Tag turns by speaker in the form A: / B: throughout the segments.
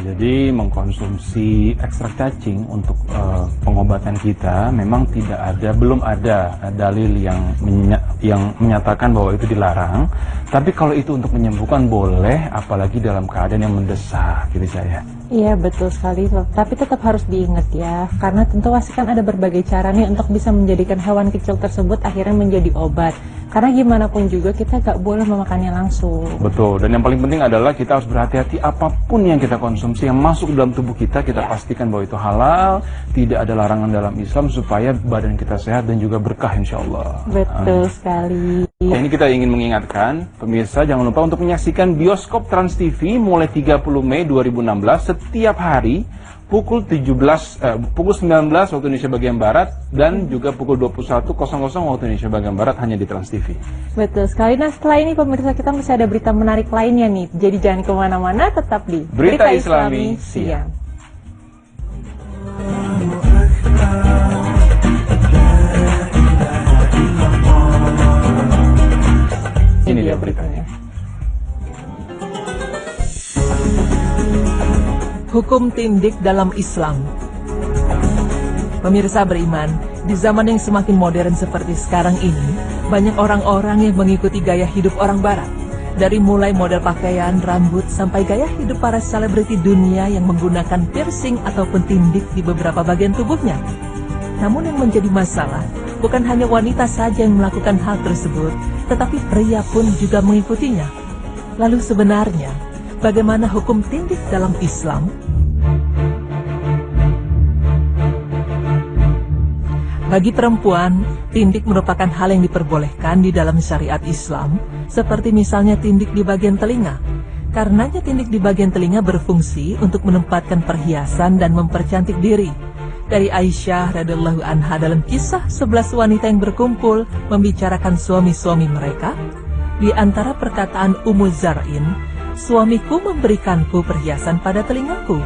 A: jadi mengkonsumsi ekstrak cacing untuk pengobatan kita memang belum ada dalil yang menyatakan bahwa itu dilarang. Tapi kalau itu untuk menyembuhkan boleh, apalagi dalam keadaan yang mendesak, gitu saya.
B: Iya betul sekali, tapi tetap harus diingat ya, karena tentu pasti kan ada berbagai cara nih untuk bisa menjadikan hewan kecil tersebut akhirnya menjadi obat. Karena gimana pun juga kita gak boleh memakannya langsung.
A: Betul, dan yang paling penting adalah kita harus berhati-hati apapun yang kita konsumsi yang masuk dalam tubuh kita pastikan bahwa itu halal, tidak ada larangan dalam Islam supaya badan kita sehat dan juga berkah insya Allah.
B: Betul sekali.
A: Ini kita ingin mengingatkan pemirsa jangan lupa untuk menyaksikan bioskop Trans TV mulai 30 Mei 2016 setiap hari pukul 19 waktu Indonesia bagian Barat dan juga pukul 21.00 waktu Indonesia bagian Barat hanya di Trans TV.
B: Betul sekali. Nah setelah ini pemirsa kita masih ada berita menarik lainnya nih. Jadi jangan kemana-mana, tetap di
A: Berita Islami Siang. Ini dia beritanya.
C: Hukum tindik dalam Islam. Pemirsa beriman, di zaman yang semakin modern seperti sekarang ini, banyak orang-orang yang mengikuti gaya hidup orang barat. Dari mulai model pakaian, rambut, sampai gaya hidup para selebriti dunia yang menggunakan piercing ataupun tindik di beberapa bagian tubuhnya. Namun yang menjadi masalah, bukan hanya wanita saja yang melakukan hal tersebut, tetapi pria pun juga mengikutinya. Lalu sebenarnya, bagaimana hukum tindik dalam Islam? Bagi perempuan, tindik merupakan hal yang diperbolehkan di dalam syariat Islam, seperti misalnya tindik di bagian telinga. Karenanya tindik di bagian telinga berfungsi untuk menempatkan perhiasan dan mempercantik diri. Dari Aisyah radhiyallahu anha dalam kisah 11 wanita yang berkumpul membicarakan suami-suami mereka, di antara perkataan Ummu Zar'in, suamiku memberikanku perhiasan pada telingaku.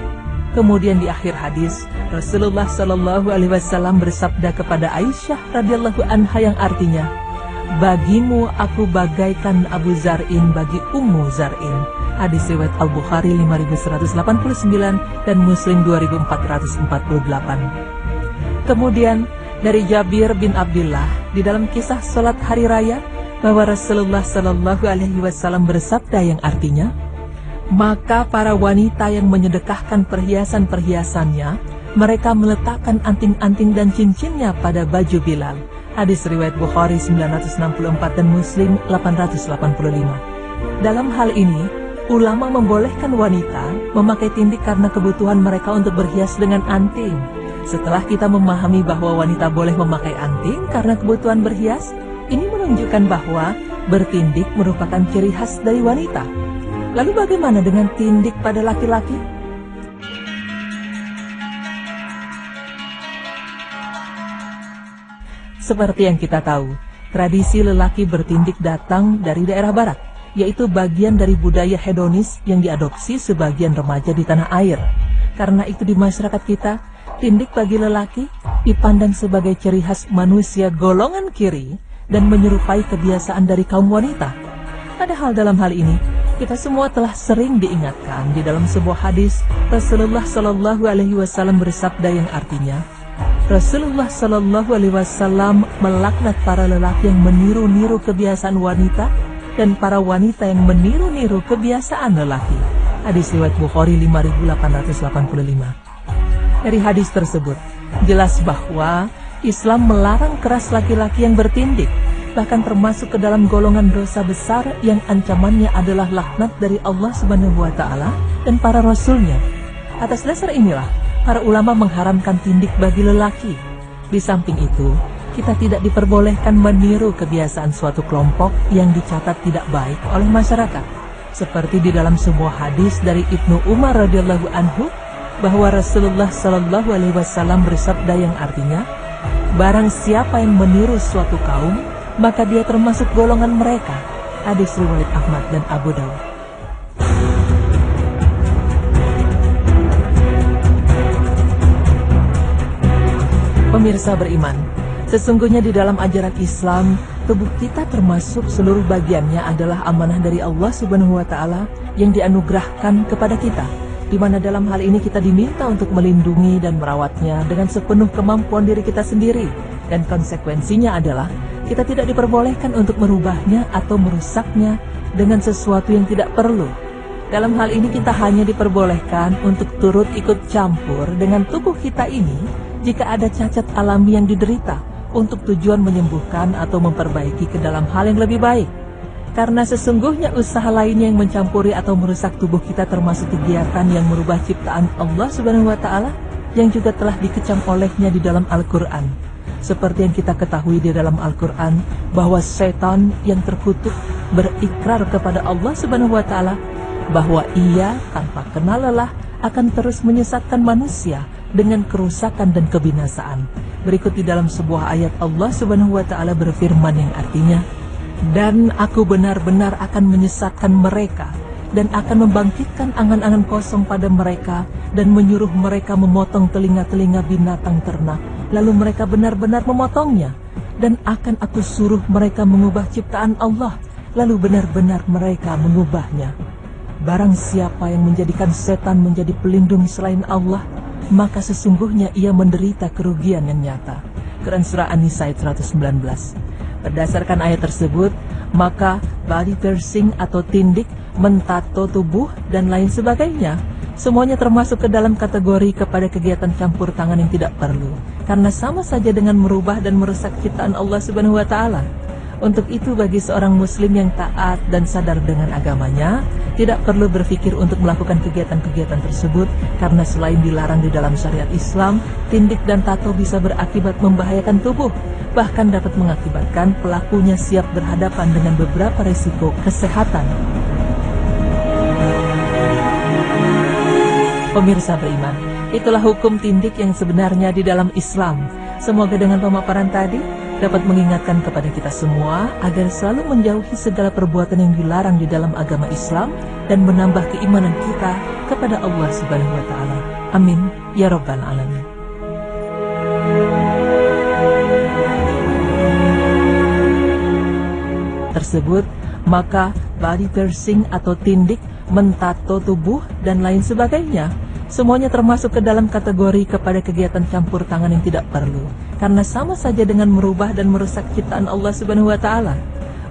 C: Kemudian di akhir hadis, Rasulullah Shallallahu Alaihi Wasallam bersabda kepada Aisyah radhiyallahu anha yang artinya, bagimu aku bagaikan Abu Zar'in bagi Ummu Zar'in. Hadis riwayat Al-Bukhari 5189 dan Muslim 2448. Kemudian dari Jabir bin Abdullah di dalam kisah salat hari raya bahwa Rasulullah Shallallahu Alaihi Wasallam bersabda yang artinya, maka para wanita yang menyedekahkan perhiasan-perhiasannya, mereka meletakkan anting-anting dan cincinnya pada baju Bilal. Hadis riwayat Bukhari 964 dan Muslim 885. Dalam hal ini, ulama membolehkan wanita memakai tindik karena kebutuhan mereka untuk berhias dengan anting. Setelah kita memahami bahwa wanita boleh memakai anting karena kebutuhan berhias, ini menunjukkan bahwa bertindik merupakan ciri khas dari wanita. Lalu bagaimana dengan tindik pada laki-laki? Seperti yang kita tahu, tradisi lelaki bertindik datang dari daerah barat, yaitu bagian dari budaya hedonis yang diadopsi sebagian remaja di tanah air. Karena itu di masyarakat kita, tindik bagi lelaki dipandang sebagai ciri khas manusia golongan kiri dan menyerupai kebiasaan dari kaum wanita. Padahal dalam hal ini, kita semua telah sering diingatkan di dalam sebuah hadis Rasulullah Shallallahu Alaihi Wasallam bersabda yang artinya, Rasulullah Shallallahu Alaihi Wasallam melaknat para lelaki yang meniru-niru kebiasaan wanita dan para wanita yang meniru-niru kebiasaan lelaki. Hadis riwayat Bukhari 5885. Dari hadis tersebut, jelas bahwa Islam melarang keras laki-laki yang bertindik, bahkan termasuk ke dalam golongan dosa besar yang ancamannya adalah laknat dari Allah Subhanahu wa Ta'ala dan para Rasulnya. Atas dasar inilah, para ulama mengharamkan tindik bagi lelaki. Di samping itu, kita tidak diperbolehkan meniru kebiasaan suatu kelompok yang dicatat tidak baik oleh masyarakat. Seperti di dalam sebuah hadis dari Ibnu Umar radhiyallahu anhu, bahwa Rasulullah Shallallahu Alaihi Wasallam bersabda yang artinya, barang siapa yang meniru suatu kaum, maka dia termasuk golongan mereka. Hadis riwayat Ahmad dan Abu Dawud. Pemirsa beriman, sesungguhnya di dalam ajaran Islam, tubuh kita termasuk seluruh bagiannya adalah amanah dari Allah Subhanahu wa Ta'ala yang dianugerahkan kepada kita. di mana dalam hal ini kita diminta untuk melindungi dan merawatnya dengan sepenuh kemampuan diri kita sendiri. Dan konsekuensinya adalah kita tidak diperbolehkan untuk merubahnya atau merusaknya dengan sesuatu yang tidak perlu. Dalam hal ini kita hanya diperbolehkan untuk turut ikut campur dengan tubuh kita ini jika ada cacat alami yang diderita untuk tujuan menyembuhkan atau memperbaiki ke dalam hal yang lebih baik. Karena sesungguhnya usaha lainnya yang mencampuri atau merusak tubuh kita termasuk kegiatan yang merubah ciptaan Allah Subhanahu wa Ta'ala yang juga telah dikecam olehnya di dalam Al-Quran. Seperti yang kita ketahui di dalam Al-Quran bahwa setan yang terkutuk berikrar kepada Allah Subhanahu wa Ta'ala bahwa ia tanpa kenal lelah akan terus menyesatkan manusia dengan kerusakan dan kebinasaan. Berikut di dalam sebuah ayat Allah Subhanahu wa Ta'ala berfirman yang artinya, "Dan aku benar-benar akan menyesatkan mereka dan akan membangkitkan angan-angan kosong pada mereka dan menyuruh mereka memotong telinga-telinga binatang ternak, lalu mereka benar-benar memotongnya, dan akan aku suruh mereka mengubah ciptaan Allah, lalu benar-benar mereka mengubahnya. Barang siapa yang menjadikan setan menjadi pelindung selain Allah, maka sesungguhnya ia menderita kerugian yang nyata." Quran Surah An-Nisa ayat 119. Berdasarkan ayat tersebut, maka body piercing atau tindik, mentato tubuh, dan lain sebagainya, semuanya termasuk ke dalam kategori kepada kegiatan campur tangan yang tidak perlu, karena sama saja dengan merubah dan merusak ciptaan Allah Subhanahu wa Ta'ala. Untuk itu bagi seorang muslim yang taat dan sadar dengan agamanya, tidak perlu berpikir untuk melakukan kegiatan-kegiatan tersebut, karena selain dilarang di dalam syariat Islam, tindik dan tato bisa berakibat membahayakan tubuh, bahkan dapat mengakibatkan pelakunya siap berhadapan dengan beberapa risiko kesehatan. Pemirsa beriman, itulah hukum tindik yang sebenarnya di dalam Islam. Semoga dengan pemaparan tadi dapat mengingatkan kepada kita semua agar selalu menjauhi segala perbuatan yang dilarang di dalam agama Islam dan menambah keimanan kita kepada Allah Subhanahu wa Ta'ala. Amin ya rabbal alamin. Tersebut, maka body piercing atau tindik, mentato tubuh, dan lain sebagainya, semuanya termasuk ke dalam kategori kepada kegiatan campur tangan yang tidak perlu, karena sama saja dengan merubah dan merusak ciptaan Allah Subhanahu wa Ta'ala.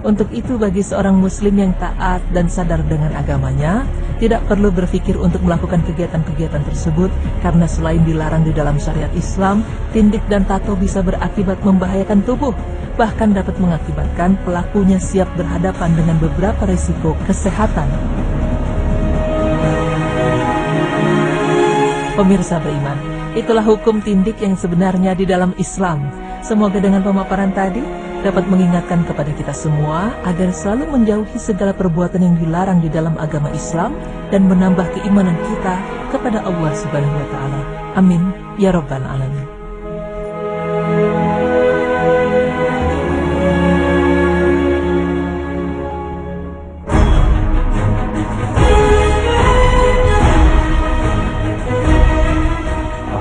C: Untuk itu bagi seorang muslim yang taat dan sadar dengan agamanya, tidak perlu berpikir untuk melakukan kegiatan-kegiatan tersebut, karena selain dilarang di dalam syariat Islam, tindik dan tato bisa berakibat membahayakan tubuh, bahkan dapat mengakibatkan pelakunya siap berhadapan dengan beberapa risiko kesehatan. Pemirsa beriman, itulah hukum tindik yang sebenarnya di dalam Islam. Semoga dengan pemaparan tadi dapat mengingatkan kepada kita semua agar selalu menjauhi segala perbuatan yang dilarang di dalam agama Islam dan menambah keimanan kita kepada Allah Subhanahu wa Ta'ala. Amin ya rabbal alamin.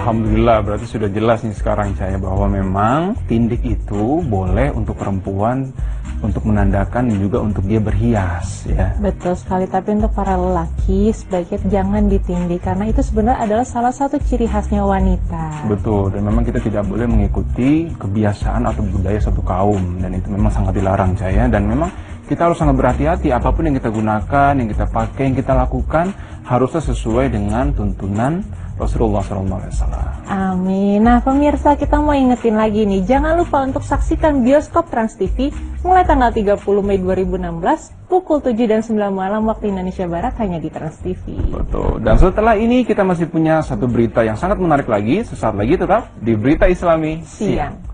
A: Alhamdulillah, berarti sudah jelas nih sekarang saya bahwa memang tindik itu boleh untuk perempuan untuk menandakan dan juga untuk dia berhias, ya.
B: Betul sekali, tapi untuk para lelaki sebaiknya jangan ditindik karena itu sebenarnya adalah salah satu ciri khasnya wanita.
A: Betul, dan memang kita tidak boleh mengikuti kebiasaan atau budaya satu kaum, dan itu memang sangat dilarang saya. Dan memang kita harus sangat berhati-hati, apapun yang kita gunakan, yang kita pakai, yang kita lakukan harusnya sesuai dengan tuntunan Rasulullah SAW.
B: Amin. Nah pemirsa, kita mau ingetin lagi nih, jangan lupa untuk saksikan bioskop Trans TV mulai tanggal 30 Mei 2016 pukul 7 dan 9 malam waktu Indonesia Barat hanya di Trans TV.
A: Betul. Dan setelah ini kita masih punya satu berita yang sangat menarik lagi. Sesaat lagi tetap di Berita Islami Siang.